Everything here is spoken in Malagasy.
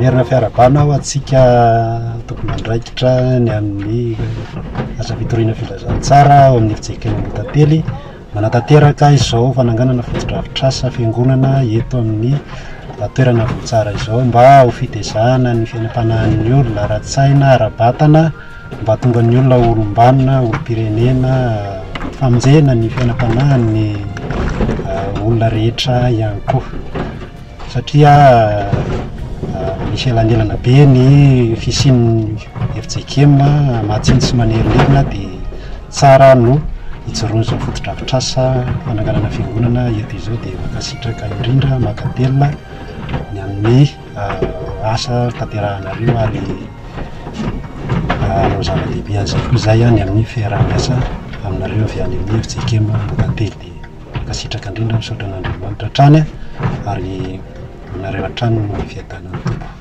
Merina fiarabana aho atsika tokony andraikitra ny amin'ny asa fitoriana filazantsara ao amin'ny fijekena Ampotapely. Manatanteraka izao fananganana fotodrafitrasa fiangonana eto amin'ny toerana voatsara izao mba ho fitezahana ny fiainam-panahin'ny olona ara-tsaina ara-batana mba tonga ny olona olombanona olom-pirenena famonjena ny fiainam-panahin'ny olona rehetra ihany koa satria misy elanelana be ny fisian'ny FJKM mahatsiny sy manerimberina dia tsara no ijoroany izao fotodrafitrasa fananganana fiangonana eto izao dia makasitraka indrindra makatelina ny amin'ny asa tanterahanareo ary hanao zava-dehibe an'izay koa izay ny amin'ny fiarah-miasa aminareo avy any amin'ny FJKM Ampotapely. Makasitraka indrindra misaotra an'Andriamanitra hatrany ary aminareo hatrany no fiadanany tompo.